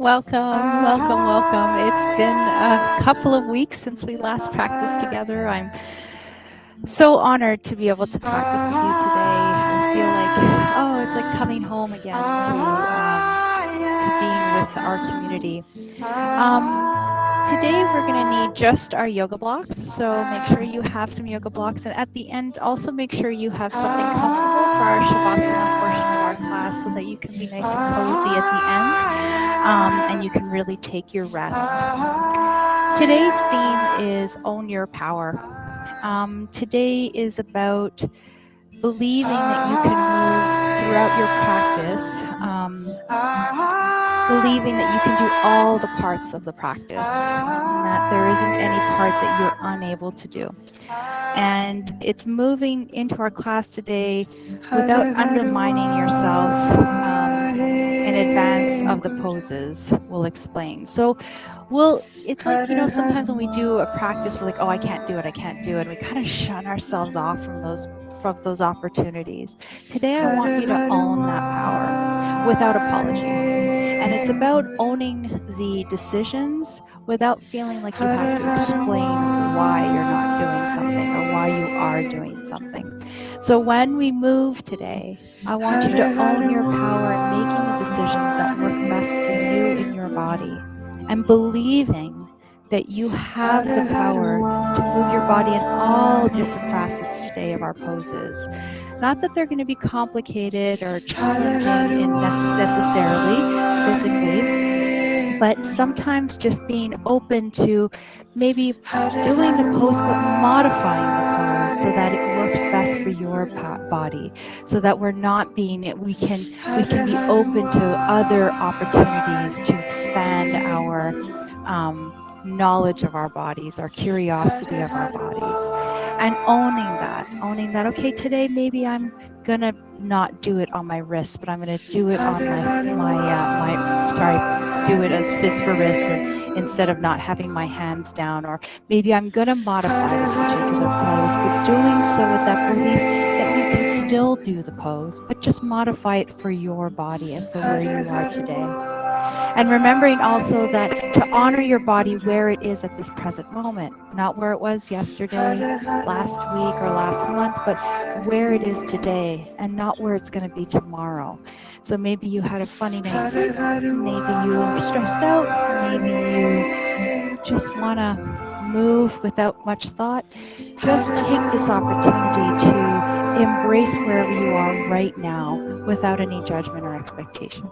welcome. It's been a couple of weeks since we last practiced together. I'm so honored to be able to practice with you today. I feel like, it's like coming home again to being with our community. Today we're going to need just our yoga blocks, so make sure you have some yoga blocks, and at the end also make sure you have something comfortable for our Shavasana portion of our class so that you can be nice and cozy at the end, and you can really take your rest. Today's theme is Own Your Power. Today is about believing that you can move throughout your practice, believing that you can do all the parts of the practice, and that there isn't any part that you're unable to do. And it's moving into our class today without undermining yourself in advance of the poses. We'll explain. So it's like, sometimes when we do a practice, we're like, oh, I can't do it. And we kind of shun ourselves off from those opportunities. Today, I want you to own that power without apology. And it's about owning the decisions without feeling like you have to explain why you're not doing something or why you are doing something. So when we move today, I want you to own your power in making the decisions that work best for you in your body, and believing that you have the power to move your body in all different facets today of our poses. Not that they're going to be complicated or challenging necessarily physically, but sometimes just being open to maybe doing the pose but modifying the pose so that it works best for your body, so that we can be open to other opportunities to expand our knowledge of our bodies, our curiosity of our bodies, and owning that, okay, today maybe I'm gonna not do it on my wrist, but I'm gonna do it on do it as fist for wrist instead of not having my hands down, or maybe I'm gonna modify this particular pose, but doing so with that belief that you can still do the pose, but just modify it for your body and for where you are today. And remembering also that to honor your body where it is at this present moment, not where it was yesterday, last week, or last month, but where it is today, and not where it's going to be tomorrow. So maybe you had a funny night's sleep, maybe you were stressed out, maybe you just want to move without much thought. Just take this opportunity to embrace wherever you are right now without any judgment or expectation.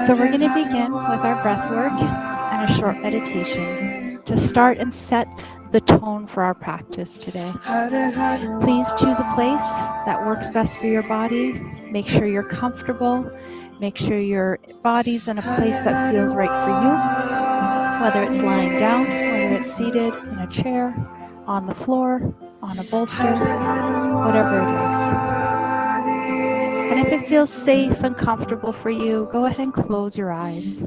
So we're going to begin with our breath work and a short meditation to start and set the tone for our practice today. Please choose a place that works best for your body. Make sure you're comfortable. Make sure your body's in a place that feels right for you, whether it's lying down, whether it's seated in a chair, on the floor, on a bolster, whatever it is. And if it feels safe and comfortable for you, go ahead and close your eyes.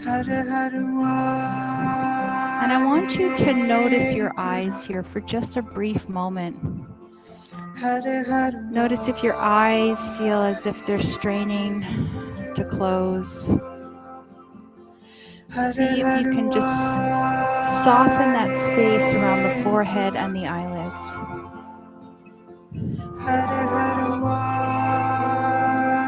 And I want you to notice your eyes here for just a brief moment. Notice if your eyes feel as if they're straining to close. See if you can just soften that space around the forehead and the eyelids.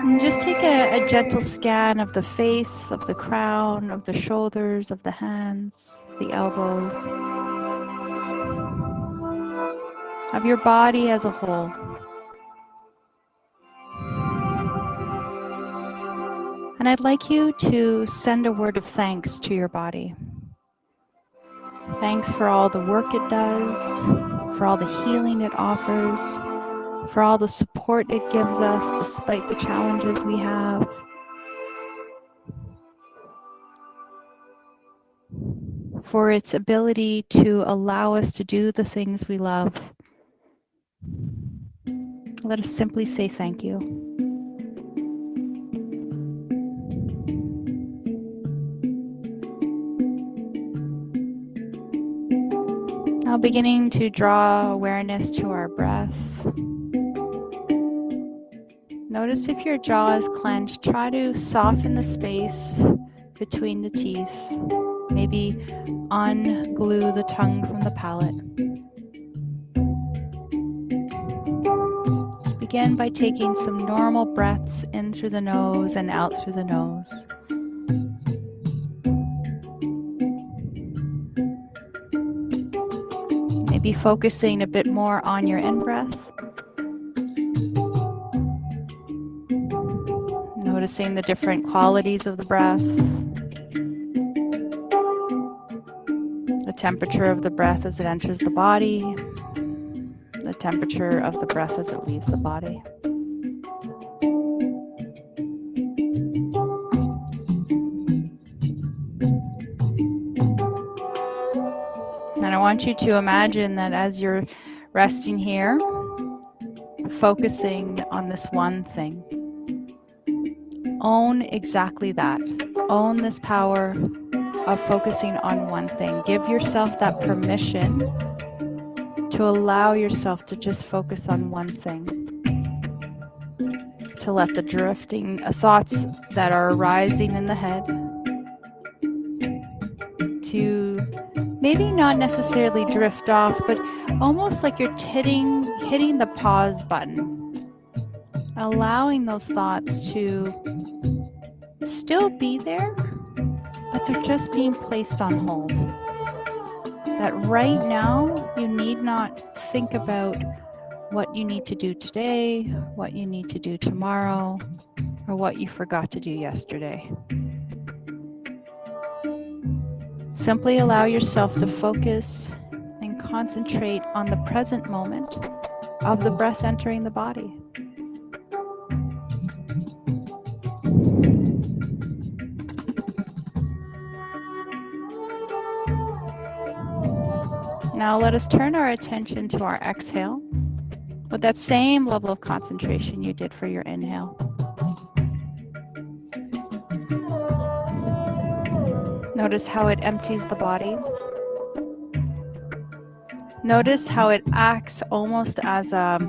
And just take a gentle scan of the face, of the crown, of the shoulders, of the hands, the elbows, of your body as a whole. And I'd like you to send a word of thanks to your body. Thanks for all the work it does, for all the healing it offers, for all the support it gives us despite the challenges we have. For its ability to allow us to do the things we love. Let us simply say thank you. Now beginning to draw awareness to our breath. Notice if your jaw is clenched, try to soften the space between the teeth. Maybe unglue the tongue from the palate. Begin by taking some normal breaths in through the nose and out through the nose. Maybe focusing a bit more on your in-breath. Noticing the different qualities of the breath. The temperature of the breath as it enters the body. The temperature of the breath as it leaves the body. And I want you to imagine that as you're resting here, focusing on this one thing. Own exactly that. Own this power of focusing on one thing. Give yourself that permission to allow yourself to just focus on one thing. To let the drifting thoughts that are arising in the head to maybe not necessarily drift off, but almost like you're hitting the pause button, allowing those thoughts to still be there, but they're just being placed on hold. That right now you need not think about what you need to do today, what you need to do tomorrow, or what you forgot to do yesterday. Simply allow yourself to focus and concentrate on the present moment of the breath entering the body. Now let us turn our attention to our exhale with that same level of concentration you did for your inhale. Notice how it empties the body. Notice how it acts almost as a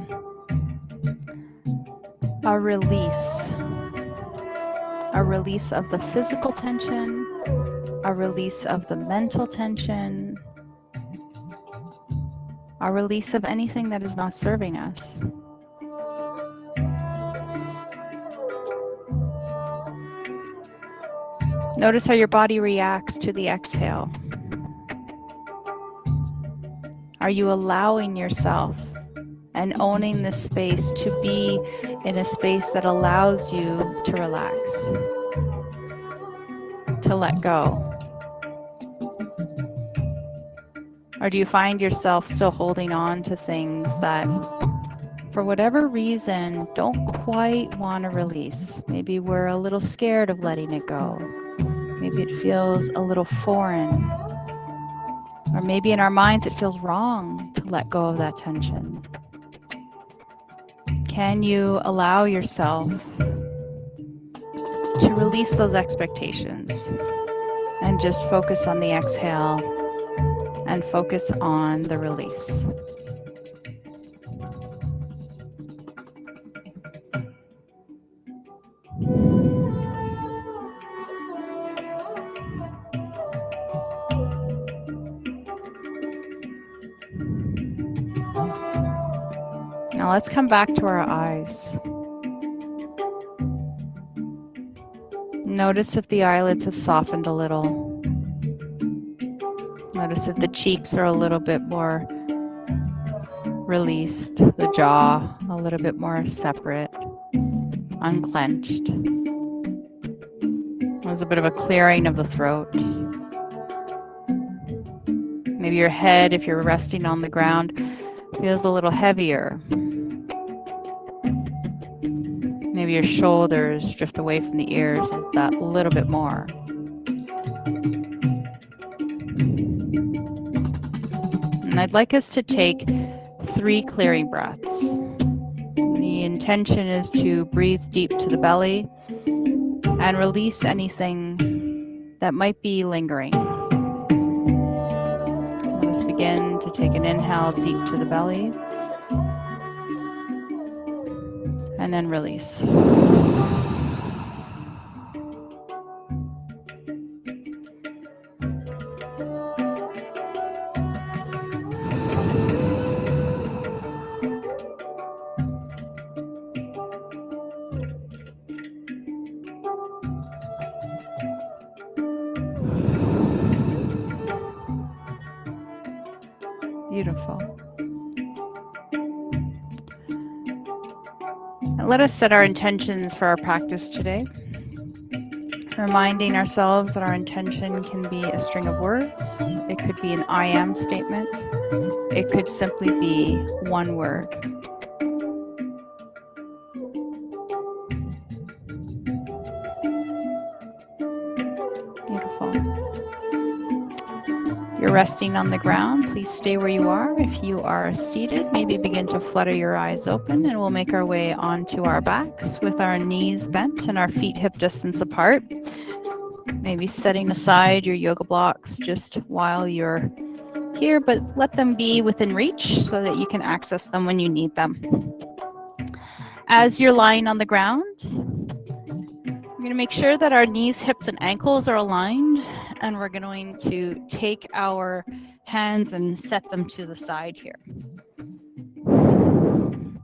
release. A release of the physical tension, a release of the mental tension, a release of anything that is not serving us. Notice how your body reacts to the exhale. Are you allowing yourself and owning this space to be in a space that allows you to relax, to let go? Or do you find yourself still holding on to things that, for whatever reason, don't quite want to release? Maybe we're a little scared of letting it go. Maybe it feels a little foreign. Or maybe in our minds it feels wrong to let go of that tension. Can you allow yourself to release those expectations and just focus on the exhale and focus on the release? Now let's come back to our eyes. Notice if the eyelids have softened a little. Notice if the cheeks are a little bit more released, the jaw a little bit more separate, unclenched. There's a bit of a clearing of the throat. Maybe your head, if you're resting on the ground, feels a little heavier. Maybe your shoulders drift away from the ears that little bit more. And I'd like us to take 3 clearing breaths. The intention is to breathe deep to the belly and release anything that might be lingering. Let's begin to take an inhale deep to the belly and then release. Beautiful. And let us set our intentions for our practice today. Reminding ourselves that our intention can be a string of words. It could be an I am statement. It could simply be one word. Beautiful. You're resting on the ground. Please stay where you are. If you are seated, maybe begin to flutter your eyes open, and we'll make our way onto our backs with our knees bent and our feet hip distance apart. Maybe setting aside your yoga blocks just while you're here, but let them be within reach so that you can access them when you need them. As you're lying on the ground, we're going to make sure that our knees, hips, and ankles are aligned, and we're going to take our hands and set them to the side here. And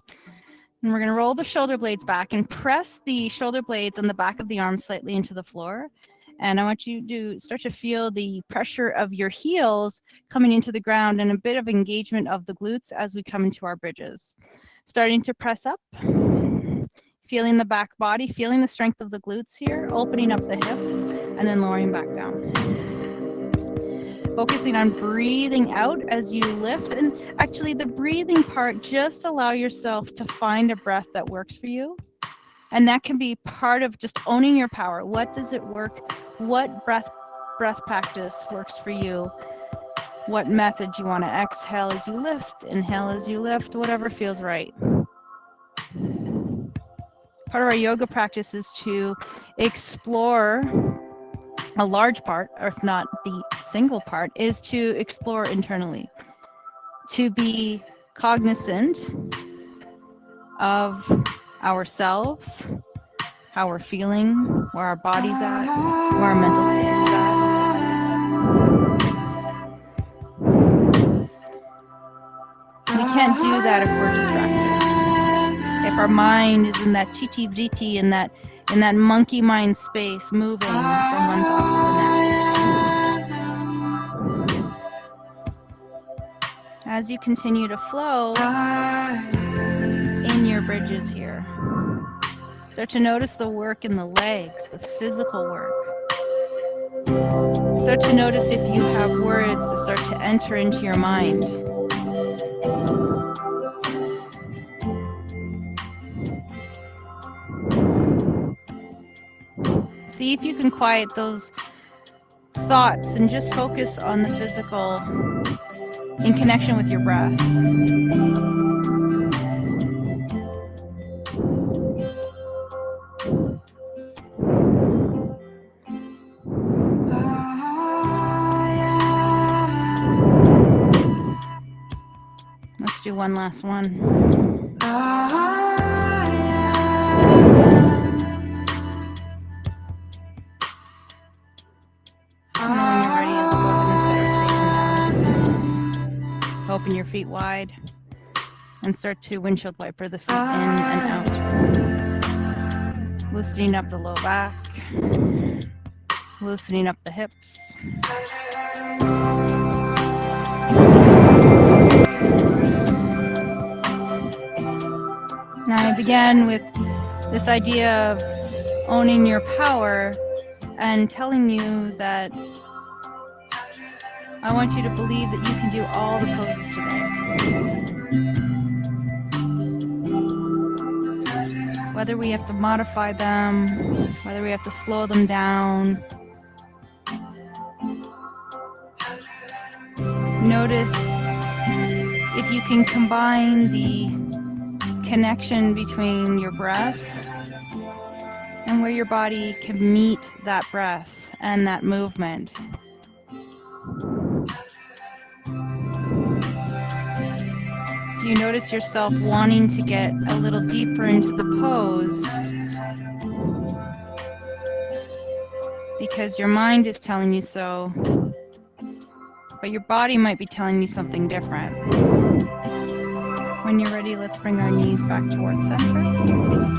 we're going to roll the shoulder blades back and press the shoulder blades on the back of the arms slightly into the floor. And I want you to start to feel the pressure of your heels coming into the ground and a bit of engagement of the glutes as we come into our bridges. Starting to press up, feeling the back body, feeling the strength of the glutes here, opening up the hips, and then lowering back down. Focusing on breathing out as you lift. And actually the breathing part, just allow yourself to find a breath that works for you. And that can be part of just owning your power. What does it work? What breath practice works for you? What method you want to exhale as you lift, inhale as you lift, whatever feels right. Part of our yoga practice is to explore a large part, or if not the single part, is to explore internally, to be cognizant of ourselves, how we're feeling, where our body's at, where our mental state is at. We can't do that if we're distracted. If our mind is in that chitti-vritti, in that monkey mind space, moving from one thought to the next. As you continue to flow in your bridges here, start to notice the work in the legs, the physical work. Start to notice if you have words that start to enter into your mind. See if you can quiet those thoughts and just focus on the physical in connection with your breath. Let's do one last one. Open your feet wide and start to windshield wiper the feet in and out. Loosening up the low back, loosening up the hips. Now I began with this idea of owning your power and telling you that I want you to believe that you can do all the poses today. Whether we have to modify them, whether we have to slow them down. Notice if you can combine the connection between your breath and where your body can meet that breath and that movement. Do you notice yourself wanting to get a little deeper into the pose because your mind is telling you so, but your body might be telling you something different? When you're ready, let's bring our knees back towards center.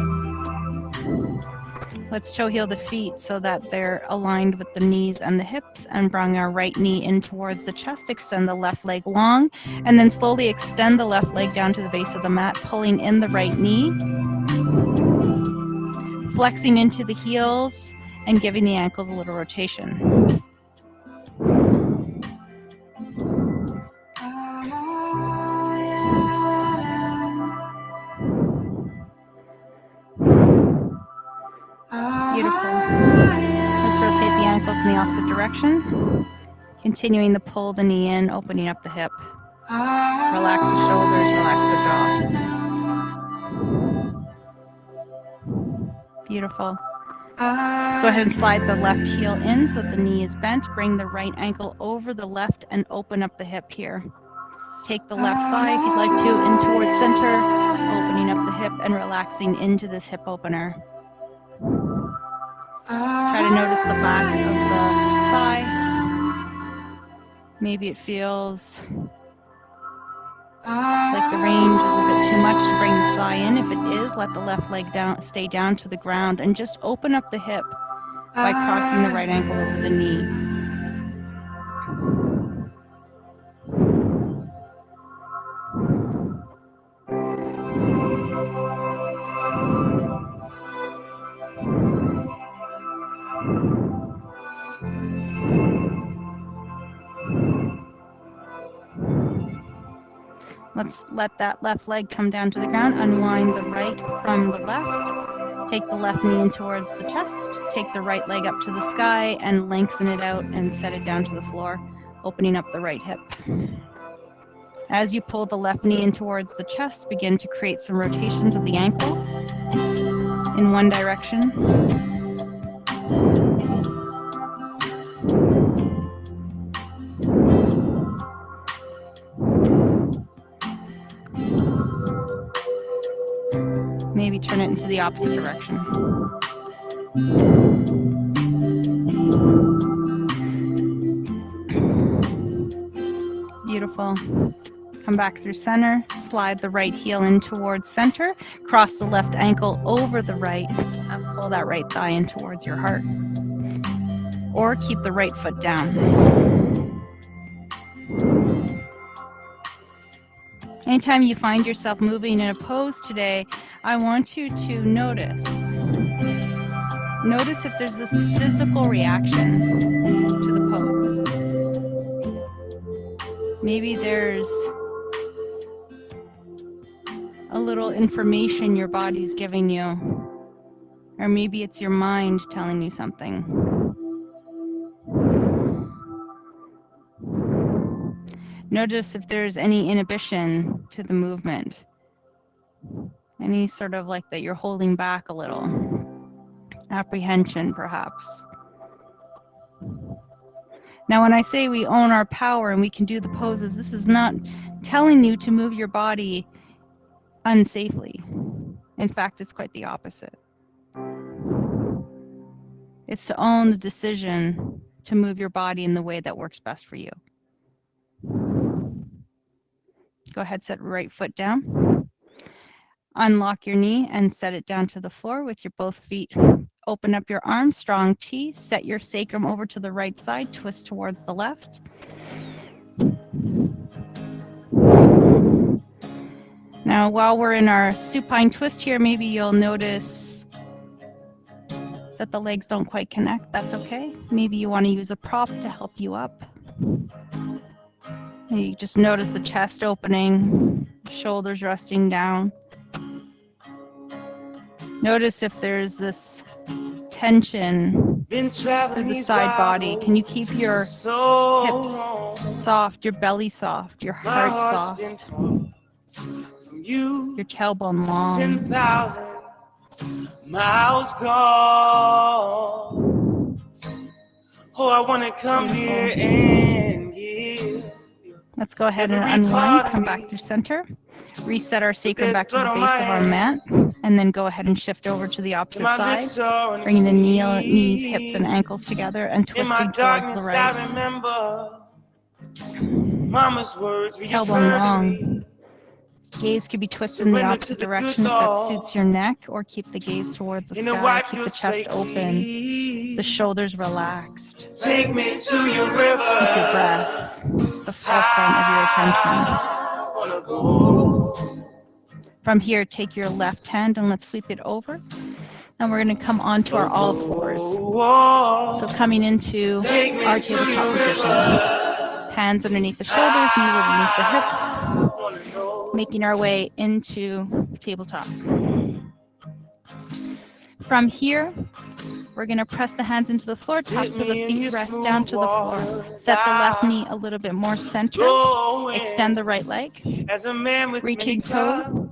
Let's toe heel the feet so that they're aligned with the knees and the hips, and bring our right knee in towards the chest. Extend the left leg long, and then slowly extend the left leg down to the base of the mat, pulling in the right knee, flexing into the heels, and giving the ankles a little rotation. Beautiful. Let's rotate the ankles in the opposite direction. Continuing to pull the knee in, opening up the hip. Relax the shoulders, relax the jaw. Beautiful. Let's go ahead and slide the left heel in so that the knee is bent. Bring the right ankle over the left and open up the hip here. Take the left thigh, if you'd like to, in towards center, opening up the hip and relaxing into this hip opener. Try to notice the back of the thigh. Maybe it feels like the range is a bit too much to bring the thigh in. If it is, let the left leg stay down to the ground and just open up the hip by crossing the right ankle over the knee. Let's let that left leg come down to the ground. Unwind the right from the left. Take the left knee in towards the chest. Take the right leg up to the sky and lengthen it out and set it down to the floor, opening up the right hip. As you pull the left knee in towards the chest, begin to create some rotations of the ankle in one direction. Maybe turn it into the opposite direction. Beautiful. Come back through center, slide the right heel in towards center, cross the left ankle over the right, and pull that right thigh in towards your heart. Or keep the right foot down. Anytime you find yourself moving in a pose today, I want you to notice. Notice if there's this physical reaction to the pose. Maybe there's a little information your body's giving you, or maybe it's your mind telling you something. Notice if there's any inhibition to the movement, any sort of like that you're holding back a little, apprehension perhaps. Now, when I say we own our power and we can do the poses, this is not telling you to move your body unsafely. In fact, it's quite the opposite. It's to own the decision to move your body in the way that works best for you. Go ahead, set right foot down. Unlock your knee and set it down to the floor with your both feet. Open up your arms, strong T. Set your sacrum over to the right side, twist towards the left. Now, while we're in our supine twist here, maybe you'll notice that the legs don't quite connect. That's okay. Maybe you want to use a prop to help you up. You just notice the chest opening, shoulders resting down. Notice if there's this tension through the side body. Can you keep your hips soft, your belly soft, your heart soft, your tailbone long? 10,000 miles gone. Oh, I want to come here and give. Let's go ahead and unwind, come back through center, reset our sacrum back to the base of our mat, and then go ahead and shift over to the opposite side, bringing the knees, hips, and ankles together and twisting towards the right. Mama's words, tailbone long. Gaze could be twisted in the opposite direction if that suits your neck, or keep the gaze towards the sky. Keep the chest open, the shoulders relaxed. Take me to your river. Keep your breath the forefront of your attention. From here, take your left hand and let's sweep it over. And we're going to come onto our all fours. So coming into our tabletop position. Hands underneath the shoulders, knees underneath the hips. Making our way into tabletop. From here, we're going to press the hands into the floor, tops of the feet rest down to the floor. Set the left knee a little bit more center. Extend the right leg. Reaching toe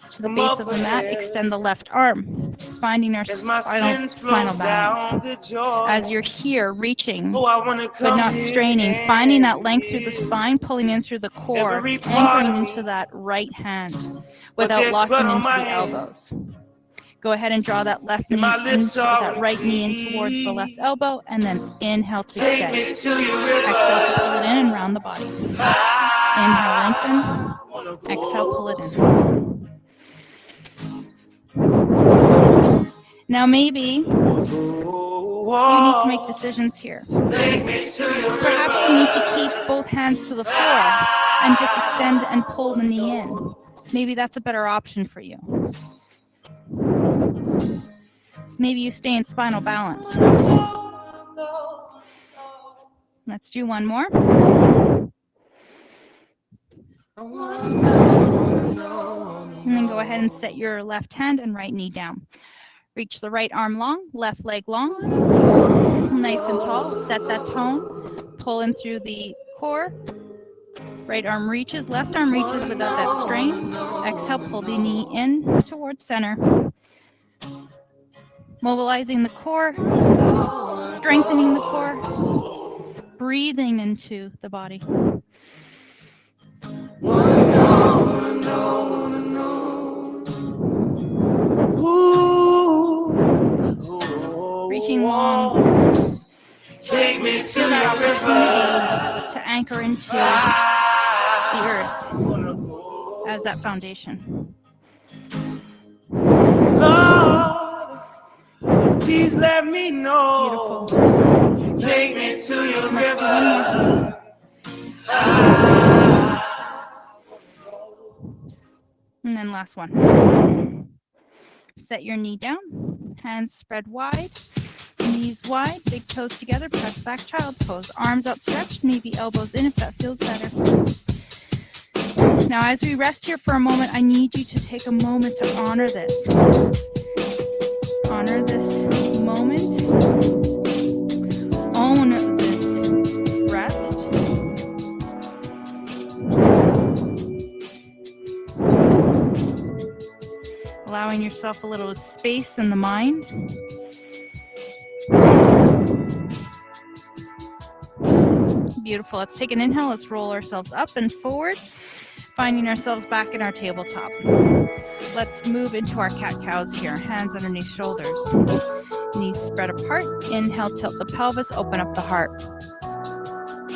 to the base of the mat, extend the left arm, finding our spinal balance. As you're here, reaching, but not straining, finding that length through the spine, pulling in through the core, anchoring into that right hand without locking into the elbows. Go ahead and draw that left knee into that right knee in towards the left elbow, and then inhale to extend. Exhale to pull it in and round the body. Inhale, lengthen. Exhale, pull it in. Now maybe you need to make decisions here. Perhaps you need to keep both hands to the floor and just extend and pull the knee in. Maybe that's a better option for you. Maybe you stay in spinal balance. Let's do one more. And then go ahead and set your left hand and right knee down. Reach the right arm long, left leg long. Nice and tall. Set that tone. Pull in through the core. Right arm reaches, left arm reaches without that strain. Exhale, pull the knee in towards center. Mobilizing the core, strengthening the core, breathing into the body. Reaching long. Take me to Feel that opportunity to anchor into the earth as that foundation. Lord, please let me know. Beautiful. Take me to your Let's do river. one more. And then last one. Set your knee down, hands spread wide, knees wide, big toes together, press back, child's pose. Arms outstretched, maybe elbows in if that feels better. Now as we rest here for a moment, I need you to take a moment to honor this. Honor this moment. Own this rest. Allowing yourself a little space in the mind. Beautiful. Let's take an inhale. Let's roll ourselves up and forward, finding ourselves back in our tabletop. Let's move into our cat-cows here. Hands underneath shoulders. Knees spread apart. Inhale, tilt the pelvis, open up the heart.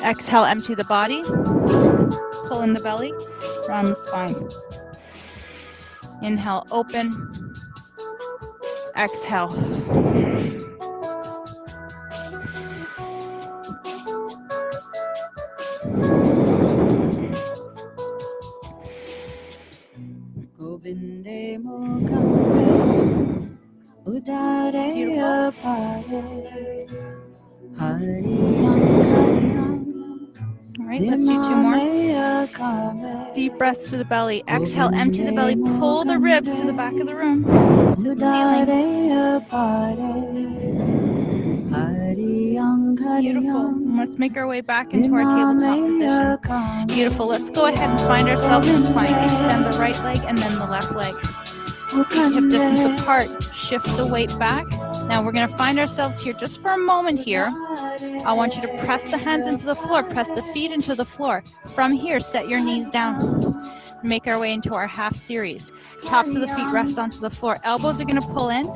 Exhale, empty the body. Pull in the belly, round the spine. Inhale, open. Exhale. All right, let's do two more. Deep breaths to the belly. Exhale, empty the belly. Pull the ribs to the back of the room, to the ceiling. Beautiful. And let's make our way back into our tabletop position. Beautiful. Let's go ahead and find ourselves in plank. Extend the right leg and then the left leg. Hip distance apart. Shift the weight back. Now we're going to find ourselves here just for a moment here. I want you to press the hands into the floor. Press the feet into the floor. From here, set your knees down. Make our way into our half series. Tops of the feet rest onto the floor. Elbows are going to pull in.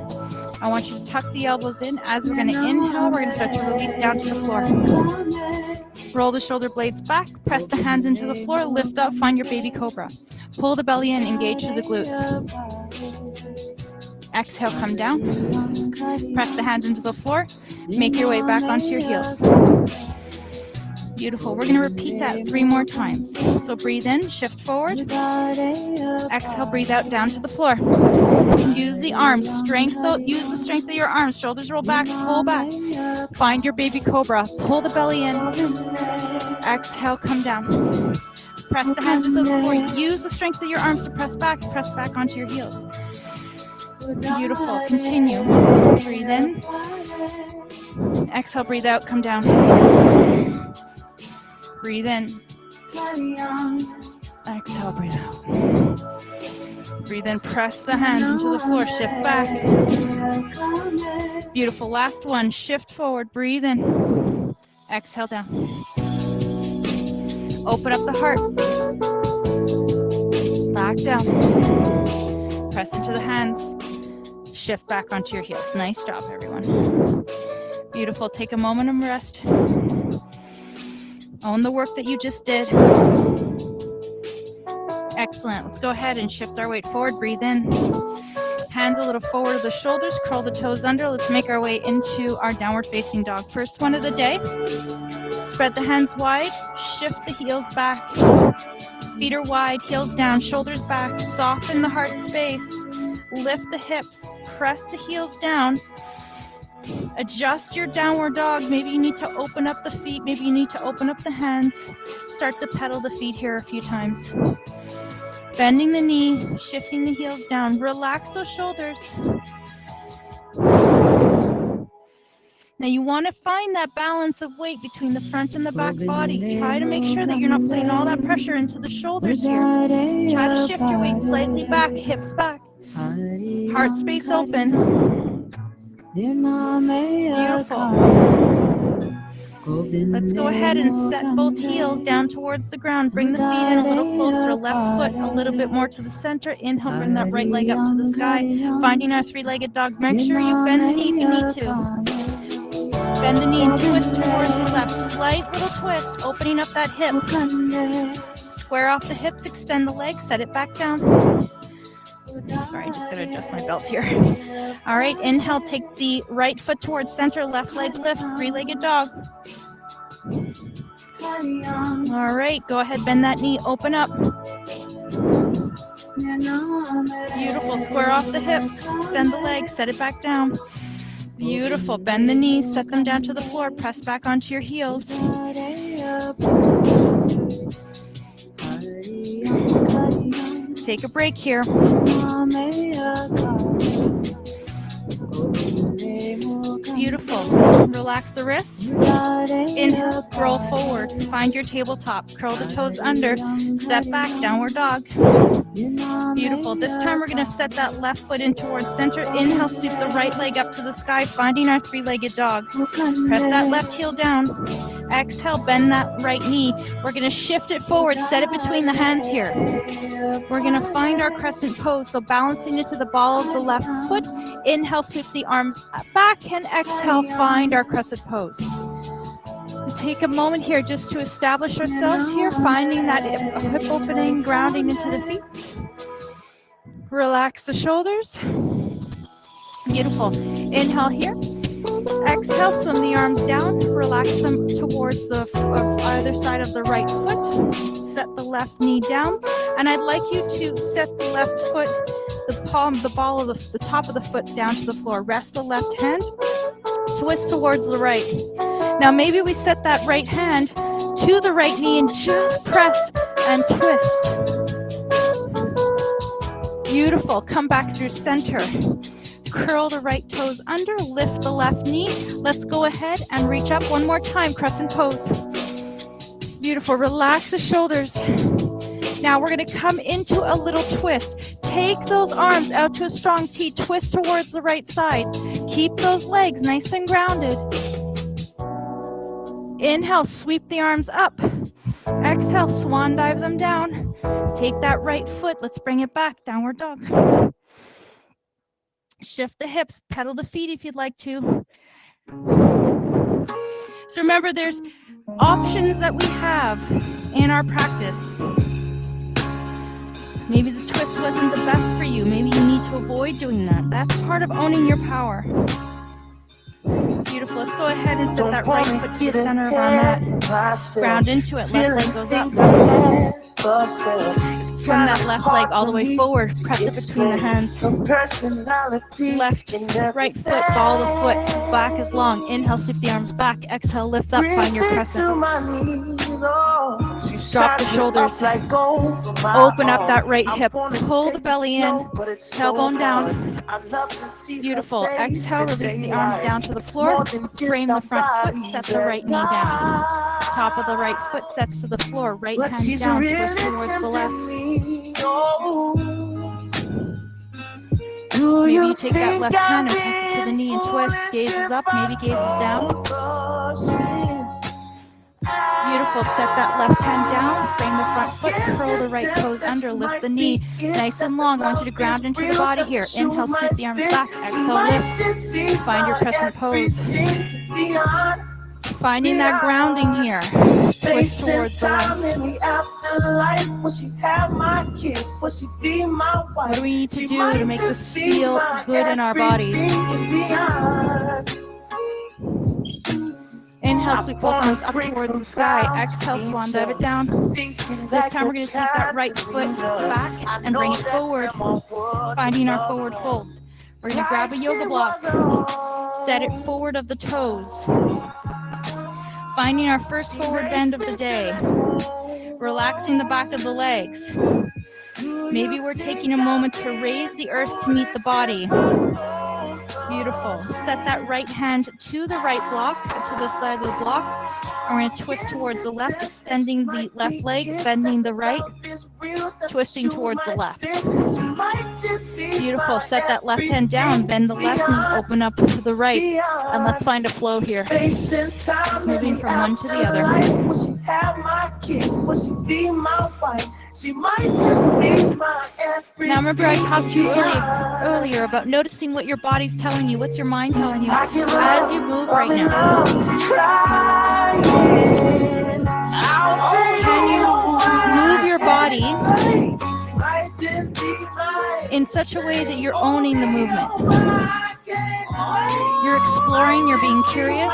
I want you to tuck the elbows in. As we're going to inhale, we're going to start to release down to the floor. Roll the shoulder blades back. Press the hands into the floor. Lift up. Find your baby cobra. Pull the belly in, engage through the glutes. Exhale, come down. Press the hands into the floor. Make your way back onto your heels. Beautiful. We're going to repeat that 3 more times. So breathe in, shift forward. Exhale, breathe out, down to the floor. Use the arms, use the strength of your arms. Shoulders roll back, pull back. Find your baby cobra. Pull the belly in. Exhale, come down. Press the hands into the floor. Use the strength of your arms to press back onto your heels. Beautiful. Continue. Breathe in. Exhale, breathe out, come down. Breathe in. Exhale, breathe out. Breathe in, press the hands into the floor, shift back. Beautiful, last one, shift forward, breathe in. Exhale down. Open up the heart. Back down. Press into the hands. Shift back onto your heels. Nice job, everyone. Beautiful, take a moment of rest. Own the work that you just did. Excellent. Let's go ahead and shift our weight forward. Breathe in. Hands a little forward of the shoulders. Curl the toes under. Let's make our way into our downward facing dog. First one of the day. Spread the hands wide. Shift the heels back. Feet are wide. Heels down. Shoulders back. Soften the heart space. Lift the hips. Press the heels down. Adjust your downward dog. Maybe you need to open up the feet. Maybe you need to open up the hands. Start to pedal the feet here a few times. Bending the knee, shifting the heels down. Relax those shoulders. Now you want to find that balance of weight between the front and the back body. Try to make sure that you're not putting all that pressure into the shoulders here. Try to shift your weight slightly back, hips back. Heart space open. Beautiful. Let's go ahead and set both heels down towards the ground. Bring the feet in a little closer. Left foot a little bit more to the center. Inhale, bring that right leg up to the sky. Finding our 3-legged dog. Make sure you bend the knee if you need to. Bend the knee and twist towards the left. Slight little twist, opening up that hip. Square off the hips, extend the legs, set it back down. Sorry, I just got to adjust my belt here. All right, inhale, take the right foot towards center, left leg lifts, 3-legged dog. All right, go ahead, bend that knee, open up. Beautiful, square off the hips, extend the legs, set it back down. Beautiful, bend the knees, set them down to the floor, press back onto your heels. Take a break here. Beautiful. Relax the wrists. Inhale, roll forward. Find your tabletop. Curl the toes under. Step back, downward dog. Beautiful. This time we're going to set that left foot in towards center. Inhale, sweep the right leg up to the sky, finding our 3-legged dog. Press that left heel down. Exhale, bend that right knee. We're going to shift it forward, set it between the hands here. We're going to find our crescent pose, so balancing into the ball of the left foot. Inhale, sweep the arms back, and exhale, find our crescent pose. We'll take a moment here just to establish ourselves here, finding that hip opening, grounding into the feet. Relax the shoulders. Beautiful. Inhale here. Exhale, swim the arms down. Relax them towards the either side of the right foot. Set the left knee down. And I'd like you to set the left foot, the ball of the top of the foot down to the floor. Rest the left hand. Twist towards the right. Now maybe we set that right hand to the right knee and just press and twist. Beautiful. Come back through center. Curl the right toes under, lift the left knee. Let's go ahead and reach up one more time, crescent pose. Beautiful, relax the shoulders. Now we're gonna come into a little twist. Take those arms out to a strong T, twist towards the right side. Keep those legs nice and grounded. Inhale, sweep the arms up. Exhale, swan dive them down. Take that right foot, let's bring it back, downward dog. Shift the hips, pedal the feet if you'd like to. So remember, there's options that we have in our practice. Maybe the twist wasn't the best for you. Maybe you need to avoid doing that. That's part of owning your power. Beautiful. Let's go ahead and set that right foot to the center of our mat. Ground into it. Left leg goes up. Swing that left leg all the way forward. Press it between the hands. Left, right foot, ball the foot. Back is long. Inhale, sweep the arms back. Exhale, lift up. Find your crescent. Drop the shoulders. Open up that right hip. Pull the belly in. Tailbone down. Beautiful. Exhale, release the arms down to the floor. Frame the front foot. Set the right knee down. Top of the right foot sets to the floor. Right hand down. Twist towards the left. Maybe you take that left hand and press it to the knee and twist. Gazes up. Maybe gazes down. Beautiful. Set that left hand down. Frame the front foot. Curl the right toes under. Lift the knee. Nice and long. I want you to ground into the body here. Inhale, sweep the arms back. Exhale, lift. Find your crescent pose. Finding that grounding here. Twist towards the left. What do we need to do to make this feel good in our body? Inhale, sweep both arms up towards the sky. Exhale, swan dive it down. This time we're going to take that right foot back and bring it forward. Finding our forward fold. We're going to grab a yoga block. Set it forward of the toes. Finding our first forward bend of the day. Relaxing the back of the legs. Maybe we're taking a moment to raise the earth to meet the body. Beautiful. Set that right hand to the right block, to the side of the block. And we're going to twist towards the left, extending the left leg, bending the right, twisting towards the left. Beautiful. Set that left hand down, bend the left knee, open up to the right. And let's find a flow here. Moving from one to the other. Now remember I talked to you earlier about noticing what your body's telling you. What's your mind telling you as you move right now? Can you move your body in such a way that you're owning the movement? You're exploring, you're being curious,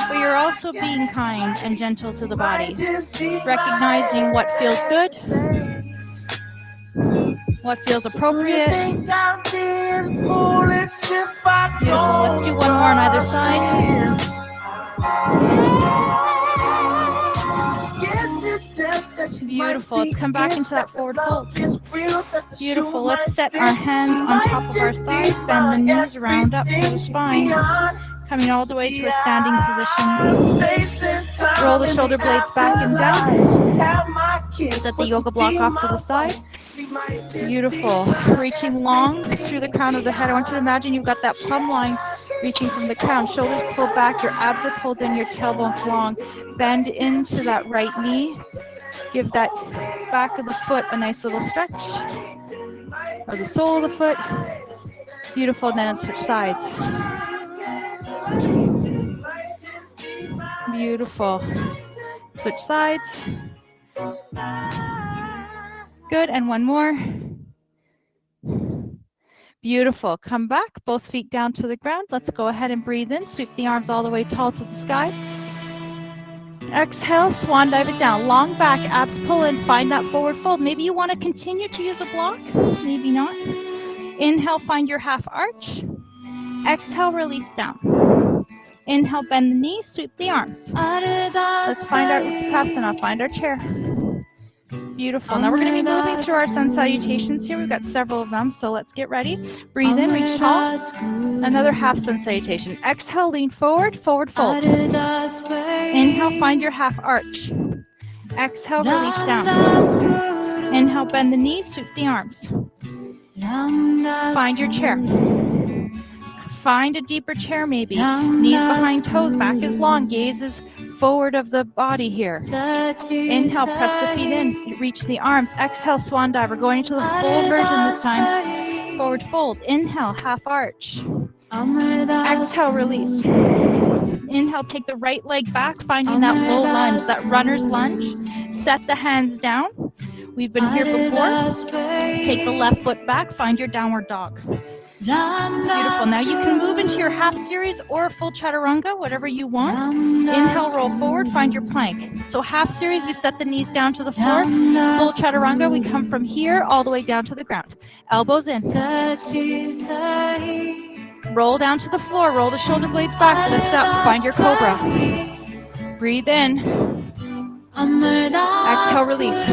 but you're also being kind and gentle to the body, recognizing what feels good, what feels appropriate. Beautiful. Let's do one more on either side. Beautiful. Let's come back into that forward fold. Beautiful. Let's set our hands on top of our thighs, bend the knees, round up through the spine. Coming all the way to a standing position. Roll the shoulder blades back and down. Set the yoga block off to the side. Beautiful. Reaching long through the crown of the head. I want you to imagine you've got that plumb line reaching from the crown. Shoulders pulled back. Your abs are pulled in. Your tailbone's long. Bend into that right knee. Give that back of the foot a nice little stretch. Or the sole of the foot. Beautiful. Then switch sides. Beautiful. Switch sides. Good. And one more. Beautiful. Come back. Both feet down to the ground. Let's go ahead and breathe in. Sweep the arms all the way tall to the sky. Exhale. Swan dive it down. Long back. Abs pull in. Find that forward fold. Maybe you want to continue to use a block. Maybe not. Inhale. Find your half arch. Exhale. Release down. Inhale, bend the knees, sweep the arms. Let's find our Vipassana, find our chair. Beautiful. Now we're going to be moving through our sun salutations here. We've got several of them, so let's get ready. Breathe in, reach tall. Another half sun salutation. Exhale, lean forward, forward fold. Inhale, find your half arch. Exhale, release down. Inhale, bend the knees, sweep the arms. Find your chair. Find a deeper chair maybe. Knees behind toes, back is long, gaze is forward of the body here. Inhale, press the feet in, reach the arms. Exhale, swan dive. We're going into the full version this time. Forward fold. Inhale, half arch. Exhale, release. Inhale, take the right leg back, finding that low lunge, that runner's lunge. Set the hands down. We've been here before. Take the left foot back, find your downward dog. Beautiful. Now you can move into your half series or full chaturanga, whatever you want. Inhale, roll forward, find your plank. So half series, we set the knees down to the floor. Full chaturanga, we come from here all the way down to the ground. Elbows in. Roll down to the floor, roll the shoulder blades back, lift up, find your cobra. Breathe in. Exhale, release.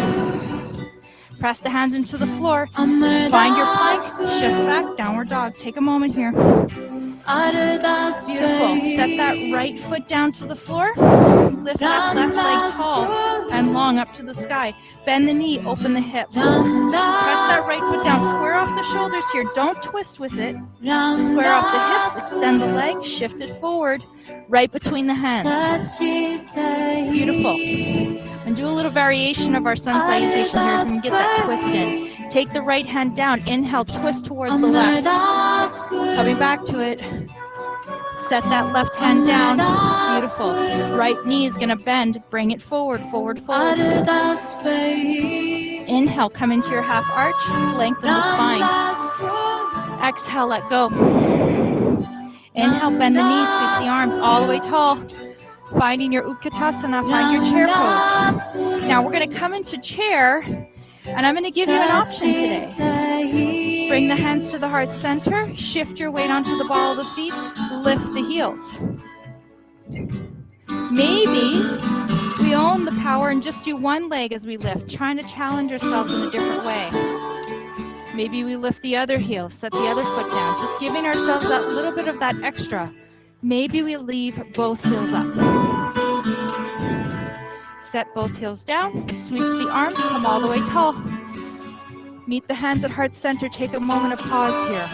Press the hands into the floor. Find your plank. Shift back. Downward dog. Take a moment here. Beautiful. Set that right foot down to the floor. Lift that left leg tall and long up to the sky. Bend the knee. Open the hip. Press that right foot down. Square off the shoulders here. Don't twist with it. Square off the hips. Extend the leg. Shift it forward. Right between the hands. Beautiful. And do a little variation of our sun salutation here so we can get that twist in. Take the right hand down. Inhale, twist towards the left. Coming back to it. Set that left hand down. Beautiful. Right knee is going to bend. Bring it forward, forward, forward. Inhale, come into your half arch. Lengthen the spine. Exhale, let go. Inhale, bend the knees, sweep the arms all the way tall. Finding your Utkatasana, find your chair pose. Now we're going to come into chair, and I'm going to give you an option today. Bring the hands to the heart center, shift your weight onto the ball of the feet, lift the heels. Maybe we own the power and just do one leg as we lift, trying to challenge ourselves in a different way. Maybe we lift the other heel, set the other foot down, just giving ourselves that little bit of that extra. Maybe we leave both heels up. Set both heels down, sweep the arms, come all the way tall. Meet the hands at heart center, take a moment of pause here.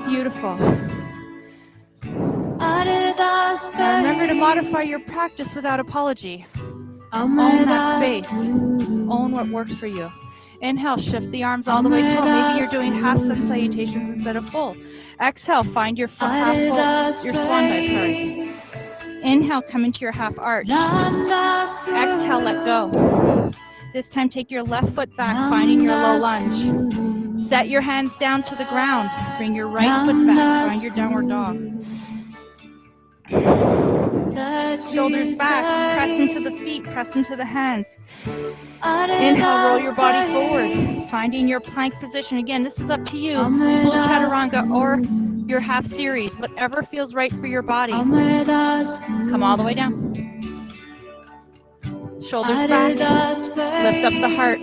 Beautiful. Now remember to modify your practice without apology. Own that space. Own what works for you. Inhale, shift the arms all the way tall. Maybe you're doing half sun salutations instead of full. Exhale, find your half fold, your swan dive, sorry. Inhale, come into your half arch. Exhale, let go. This time, take your left foot back, finding your low lunge. Set your hands down to the ground. Bring your right foot back, find your downward dog. Shoulders back, press into the feet, press into the hands. Inhale, roll your body forward, finding your plank position. Again, this is up to you. Full chaturanga or your half series, whatever feels right for your body. Come all the way down. Shoulders back, lift up the heart.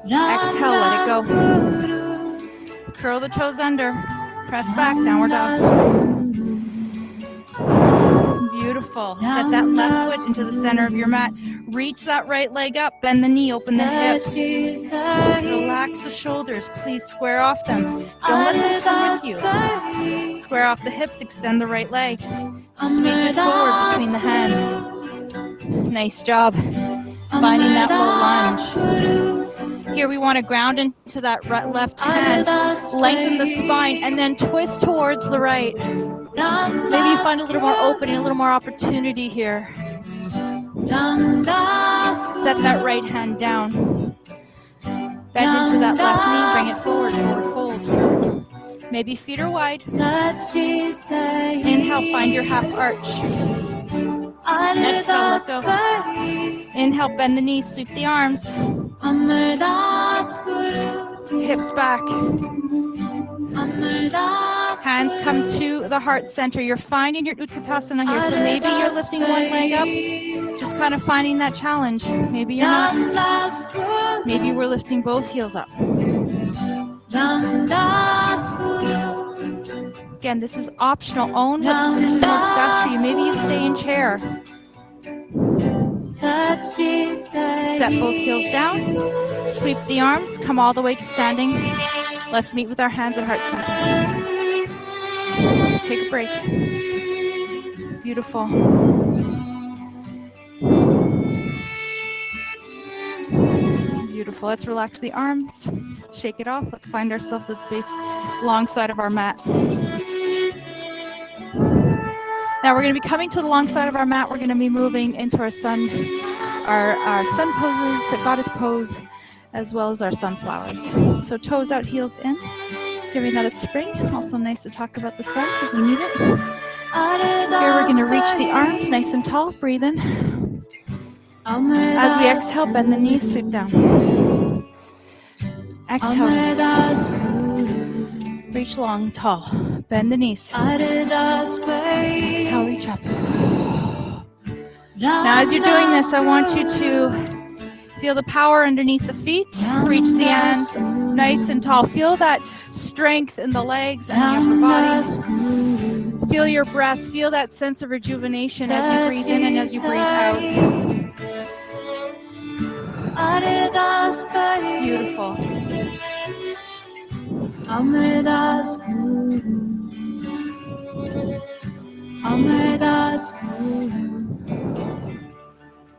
Exhale, let it go. Curl the toes under, press back, downward dog. Beautiful. Set that left foot into the center of your mat. Reach that right leg up. Bend the knee. Open the hip. Relax the shoulders. Please square off them. Don't let them come with you. Square off the hips. Extend the right leg. Sweep it forward between the hands. Nice job. Finding that low lunge. Here we want to ground into that left hand. Lengthen the spine and then twist towards the right. Maybe you find a little more opening, a little more opportunity here. Set that right hand down. Bend into that left knee, bring it forward, forward fold. Maybe feet are wide. Inhale, find your half arch. Exhale, let go. Inhale, bend the knees, sweep the arms. Hips back. Hands come to the heart center. You're finding your Utkatasana here. So maybe you're lifting one leg up, just kind of finding that challenge. Maybe you're not. Maybe we're lifting both heels up. Again, this is optional. Own what decision works best for you. Maybe you stay in chair. Set both heels down. Sweep the arms. Come all the way to standing. Let's meet with our hands at heart center. Take a break. Beautiful. Beautiful. Let's relax the arms. Shake it off. Let's find ourselves at the base, long side of our mat. Now we're going to be coming to the long side of our mat. We're going to be moving into our sun poses, the goddess pose, as well as our sunflowers. So toes out, heels in, giving that a spring. Also nice to talk about the sun because we need it. Here we're going to reach the arms nice and tall. Breathe in. As we exhale, bend the knees, sweep down. Exhale, release. Reach long, tall. Bend the knees. Exhale, reach up. Now as you're doing this, I want you to feel the power underneath the feet. Reach the hands nice and tall. Feel that strength in the legs and the upper body. Feel your breath. Feel that sense of rejuvenation as you breathe in and as you breathe out. Beautiful.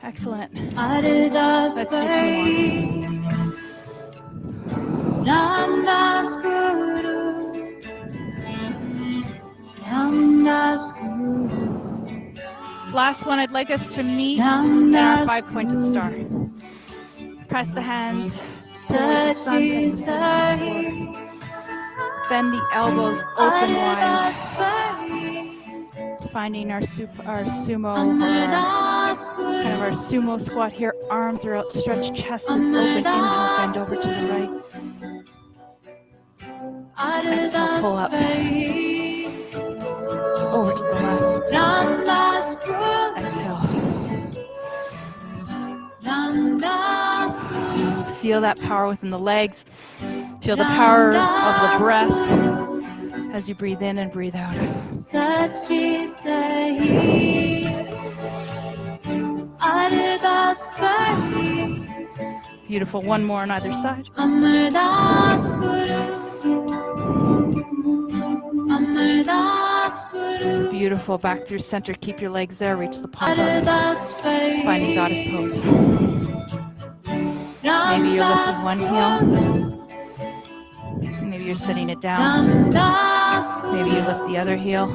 Excellent. Let's do 2 more. Last one, I'd like us to meet in our 5-pointed star. Press the hands toward the sun, press the hands to the floor. Bend the elbows open wide. Finding our sumo, kind of our sumo squat here. Arms are outstretched, chest is open. Inhale, bend over to the right. Exhale, pull up. Over to the left. Exhale. Feel that power within the legs. Feel the power of the breath as you breathe in and breathe out. Beautiful. One more on either side. Beautiful. Back through center. Keep your legs there. Reach the palms up. Finding goddess pose. Maybe you're lifting one heel. Maybe you're sitting it down. Maybe you lift the other heel.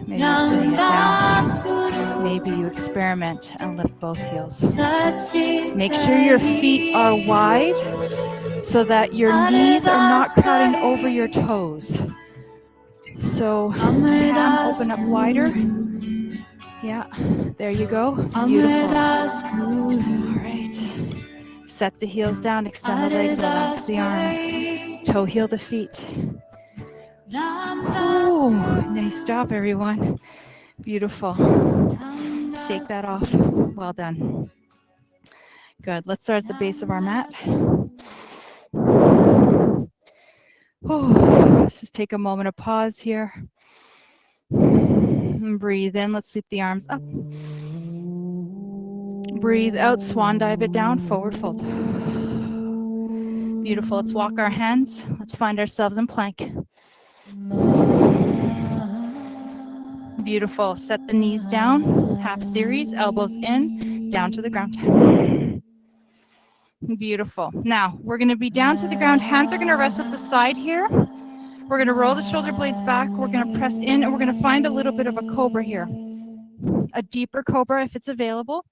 Maybe you're sitting it down. Maybe you experiment and lift both heels. Make sure your feet are wide so that your knees are not crowding over your toes. So palm open up wider. Yeah, there you go. Beautiful. All right. Set the heels down, extend the leg, relax the arms. Toe heel the feet. Oh, nice job, everyone. Beautiful. Shake that off. Well done. Good. Let's start at the base of our mat. Oh, let's just take a moment of pause here. And breathe in. Let's sweep the arms up. Breathe out. Swan dive it down. Forward fold. Beautiful. Let's walk our hands. Let's find ourselves in plank. Beautiful. Set the knees down. Half series. Elbows in. Down to the ground. Beautiful. Now, we're going to be down to the ground. Hands are going to rest at the side here. We're going to roll the shoulder blades back. We're going to press in, and we're going to find a little bit of a cobra here. A deeper cobra if it's available.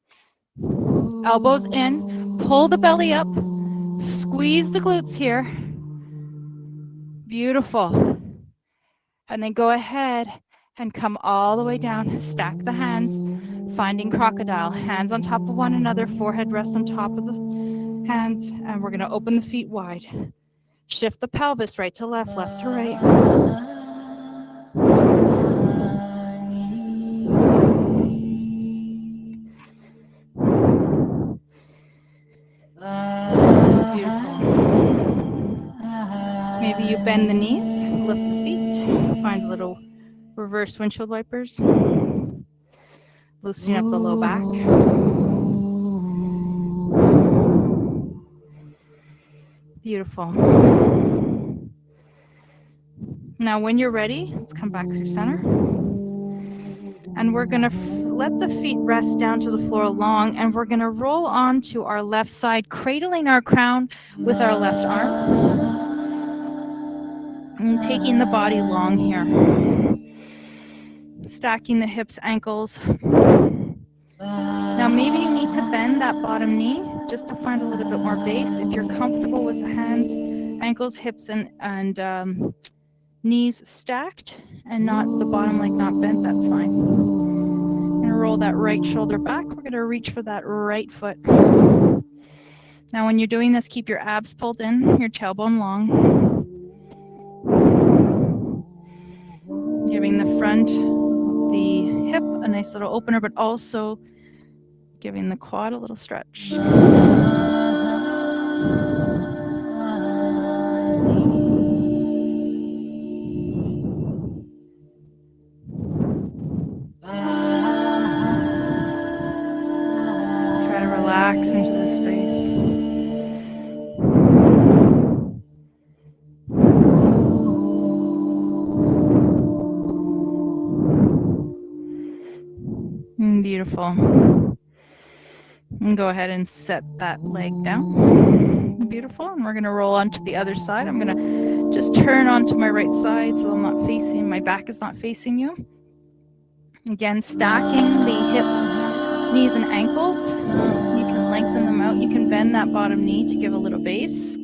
Elbows in. Pull the belly up. Squeeze the glutes here. Beautiful. And then go ahead and come all the way down. Stack the hands. Finding crocodile. Hands on top of one another. Forehead rests on top of the hands. And we're going to open the feet wide. Shift the pelvis right to left, left to right. Beautiful. Maybe you bend the knees, lift the feet, find a little reverse windshield wipers. Loosening up the low back. Beautiful. Now when you're ready, let's come back through center. And we're going to let the feet rest down to the floor long, and we're going to roll on to our left side, cradling our crown with our left arm. And taking the body long here. Stacking the hips, ankles. Now maybe you need to bend that bottom knee just to find a little bit more base. If you're comfortable with the hands, ankles, hips, and knees stacked and not the bottom leg not bent, that's fine. I'm gonna roll that right shoulder back. We're gonna reach for that right foot. Now when you're doing this, keep your abs pulled in, your tailbone long. Giving the front of the hip a nice little opener, but also giving the quad a little stretch. Try to relax into the space. Beautiful. And go ahead and set that leg down. Beautiful. And we're going to roll onto the other side. I'm going to just turn onto my right side so I'm not facing, my back is not facing you. Again, stacking the hips, knees, and ankles. You can lengthen them out. You can bend that bottom knee to give a little base.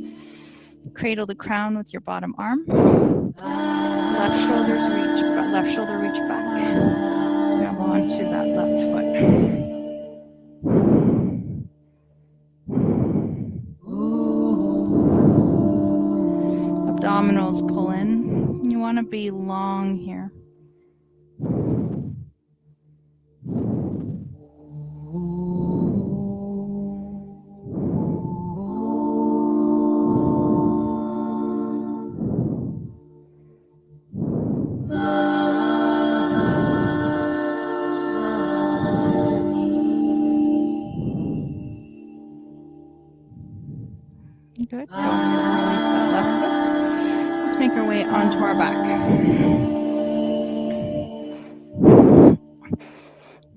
Cradle the crown with your bottom arm. Left shoulder reach back. Grab onto that left foot. Abdominals pull in. You want to be long here. Good. Go ahead and release that left foot. Let's make our way onto our back.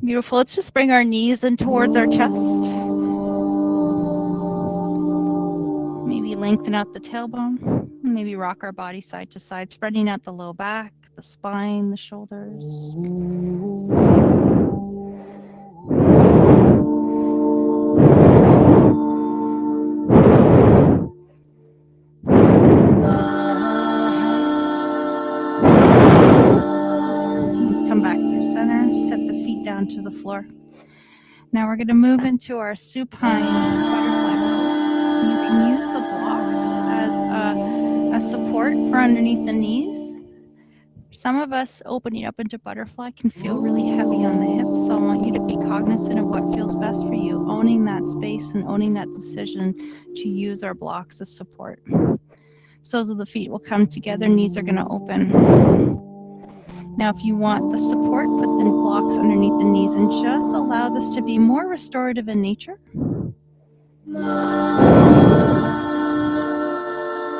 Beautiful. Let's just bring our knees in towards our chest. Maybe lengthen out the tailbone. Maybe rock our body side to side, spreading out the low back, the spine, the shoulders. To the floor. Now we're going to move into our supine butterfly pose. You can use the blocks as a support for underneath the knees. Some of us opening up into butterfly can feel really heavy on the hips, so I want you to be cognizant of what feels best for you, owning that space and owning that decision to use our blocks as support. Soles of the feet will come together, knees are going to open. Now, if you want the support, put the blocks underneath the knees and just allow this to be more restorative in nature.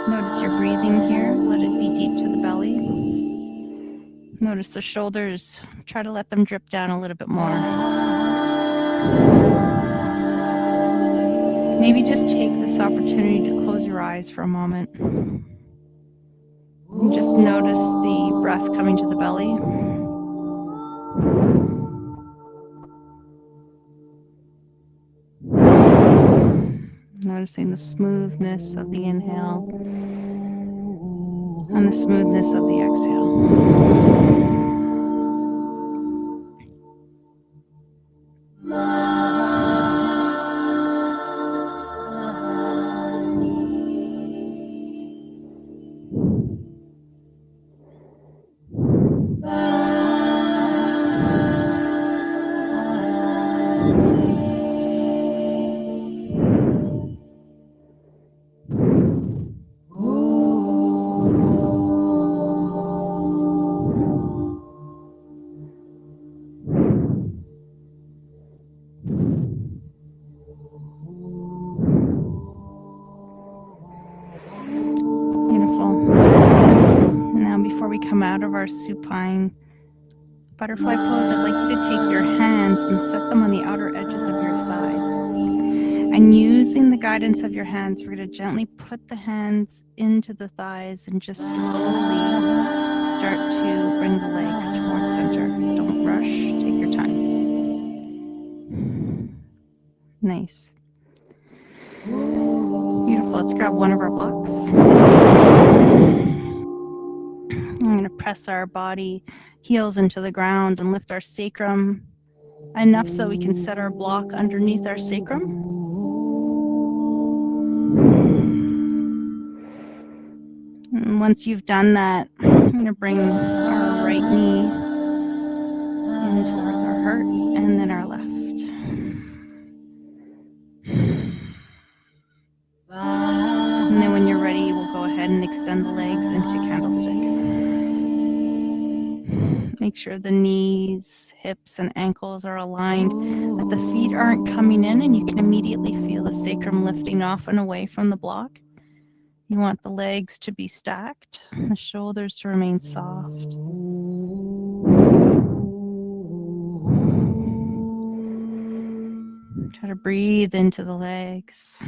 Notice your breathing here. Let it be deep to the belly. Notice the shoulders. Try to let them drip down a little bit more. Maybe just take this opportunity to close your eyes for a moment. And just notice the breath coming to the belly. Noticing the smoothness of the inhale and the smoothness of the exhale. Supine butterfly pose, I'd like you to take your hands and set them on the outer edges of your thighs. And using the guidance of your hands, we're going to gently put the hands into the thighs and just slowly start to bring the legs towards center. Don't rush, take your time. Nice. Beautiful. Let's grab one of our blocks. I'm going to press our body heels into the ground and lift our sacrum enough so we can set our block underneath our sacrum. And once you've done that, I'm going to bring our right knee in towards our heart and then our left. And then when you're ready, we'll go ahead and extend the legs into candlestick. Make sure the knees, hips, and ankles are aligned, that the feet aren't coming in, and you can immediately feel the sacrum lifting off and away from the block. You want the legs to be stacked, the shoulders to remain soft. Try to breathe into the legs.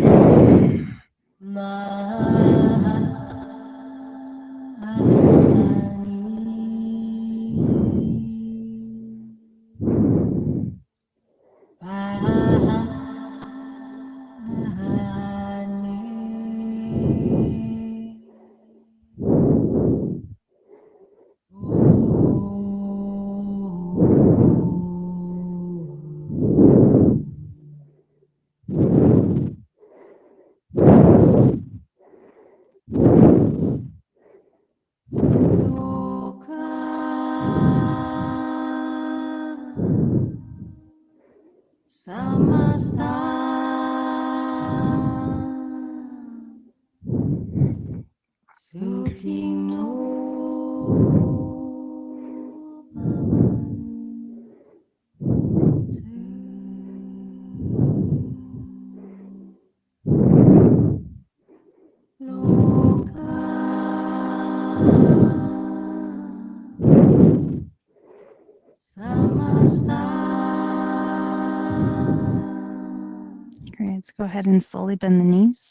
Great, let's go ahead and slowly bend the knees.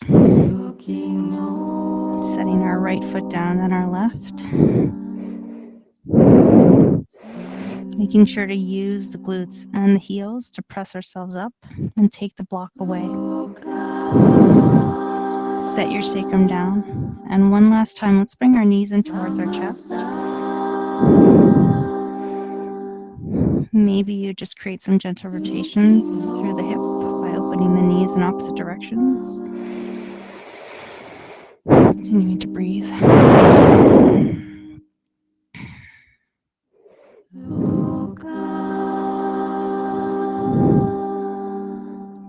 Setting our right foot down and our left. Making sure to use the glutes and the heels to press ourselves up and take the block away. Set your sacrum down. And one last time, let's bring our knees in towards our chest. Maybe you just create some gentle rotations through the hip by opening the knees in opposite directions. Continuing to breathe.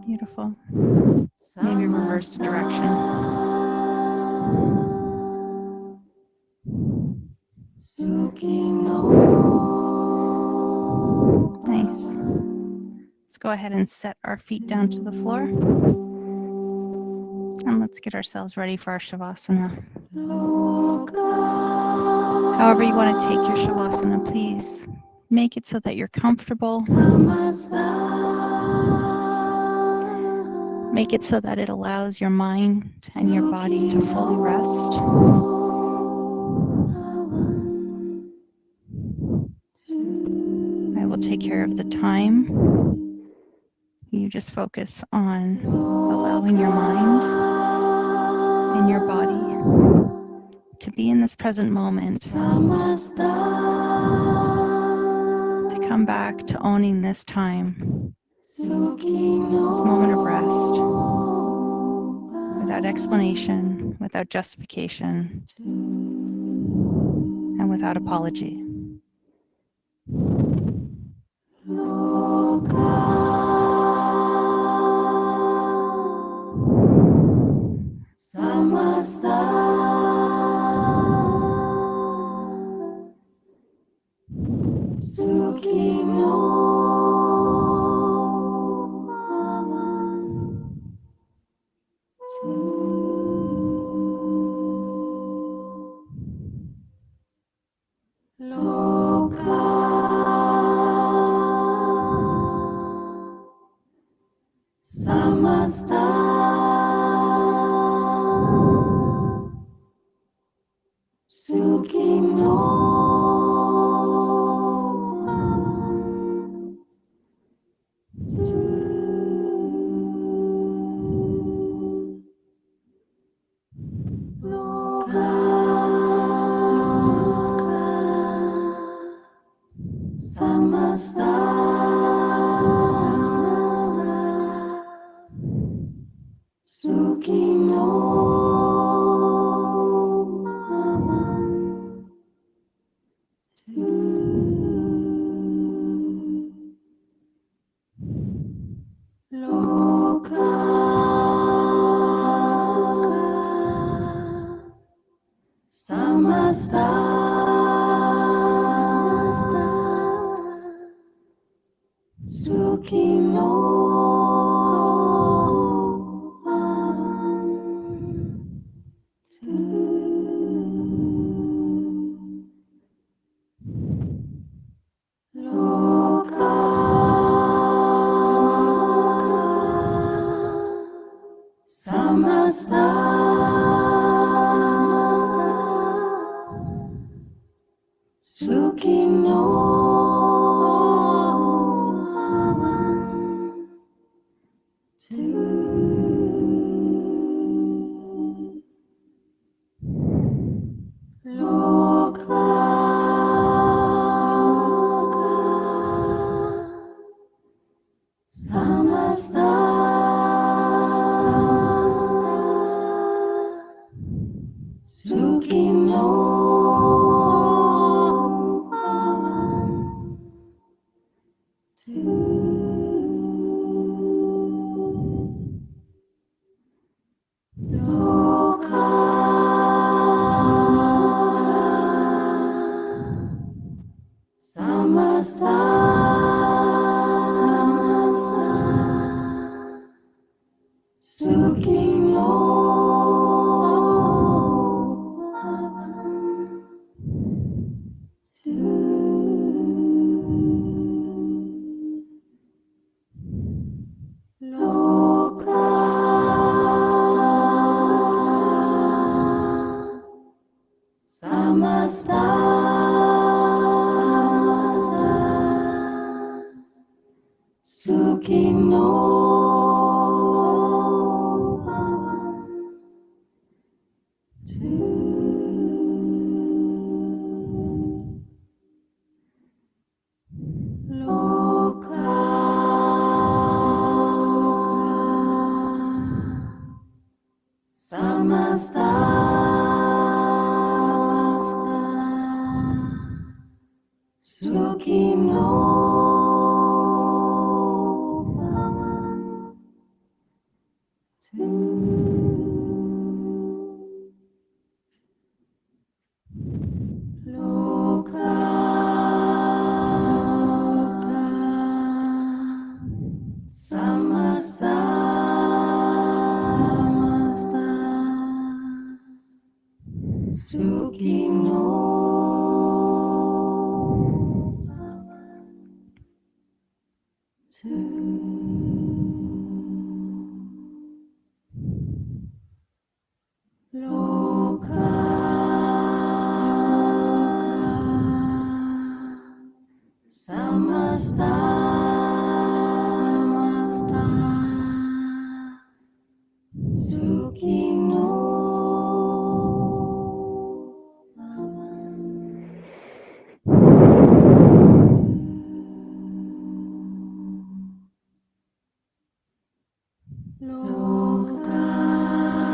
Beautiful. Maybe reverse the direction. Nice. Let's go ahead and set our feet down to the floor. And let's get ourselves ready for our Shavasana. However you want to take your Shavasana, please make it so that you're comfortable. Make it so that it allows your mind and your body to fully rest. I will take care of the time. You just focus on allowing your mind and your body to be in this present moment, to come back to owning this time, this moment of rest, without explanation, without justification, and without apology.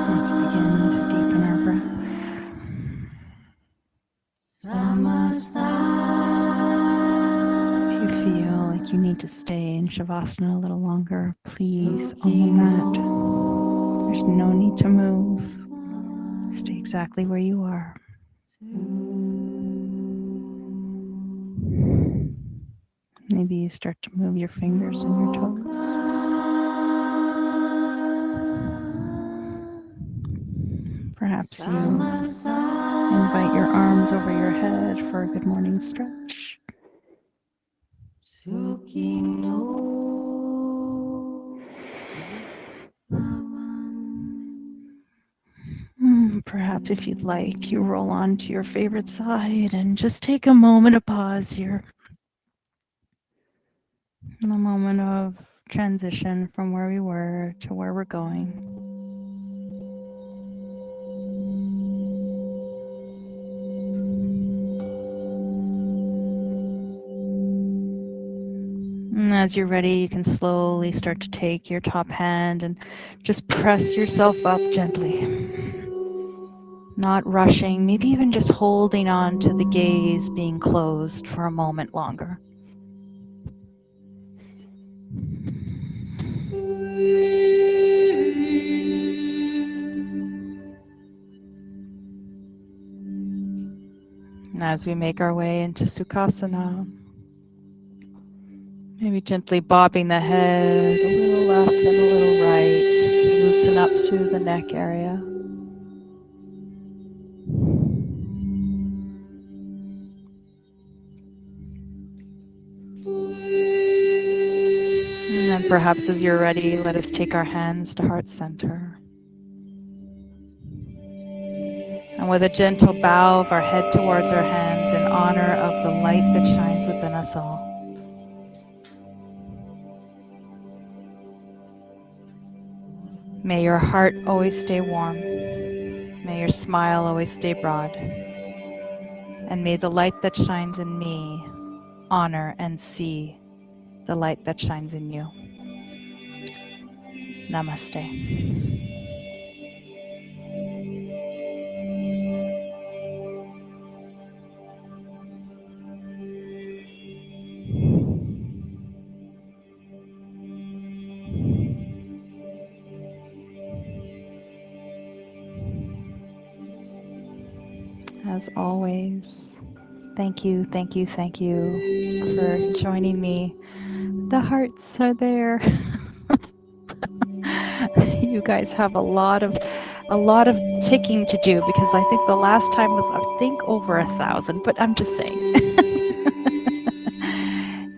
Let's begin to deepen our breath. If you feel like you need to stay in Shavasana a little longer, please on the mat. There's no need to move. Stay exactly where you are. Maybe you start to move your fingers and your toes. Perhaps you invite your arms over your head for a good morning stretch. Perhaps if you'd like, you roll on to your favorite side and just take a moment of pause here. In a moment of transition from where we were to where we're going. And as you're ready, you can slowly start to take your top hand and just press yourself up gently. Not rushing, maybe even just holding on to the gaze being closed for a moment longer. And as we make our way into Sukhasana, maybe gently bobbing the head a little left and a little right to loosen up through the neck area. And then perhaps as you're ready, let us take our hands to heart center. And with a gentle bow of our head towards our hands in honor of the light that shines within us all. May your heart always stay warm. May your smile always stay broad. And may the light that shines in me honor and see the light that shines in you. Namaste. As always, thank you for joining me. The hearts are there. You guys have a lot of ticking to do because I think the last time was over 1,000, but I'm just saying.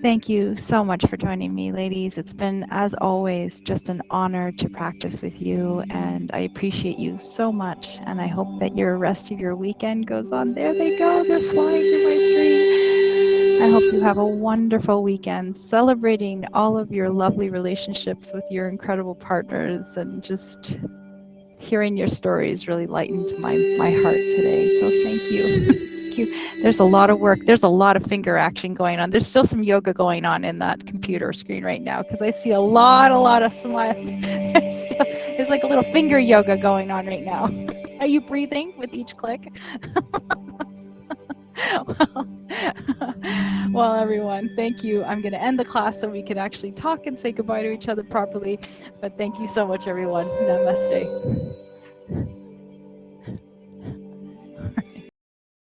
Thank you so much for joining me, ladies. It's been, as always, just an honor to practice with you, and I appreciate you so much, and I hope that your rest of your weekend goes on. There they go. They're flying through my screen. I hope you have a wonderful weekend celebrating all of your lovely relationships with your incredible partners, and just hearing your stories really lightened my heart today. So thank you. There's a lot of work. There's a lot of finger action going on. There's still some yoga going on in that computer screen right now because I see a lot of smiles. There's like a little finger yoga going on right now. Are you breathing with each click? Well, everyone, thank you. I'm going to end the class so we can actually talk and say goodbye to each other properly. But thank you so much, everyone. Namaste.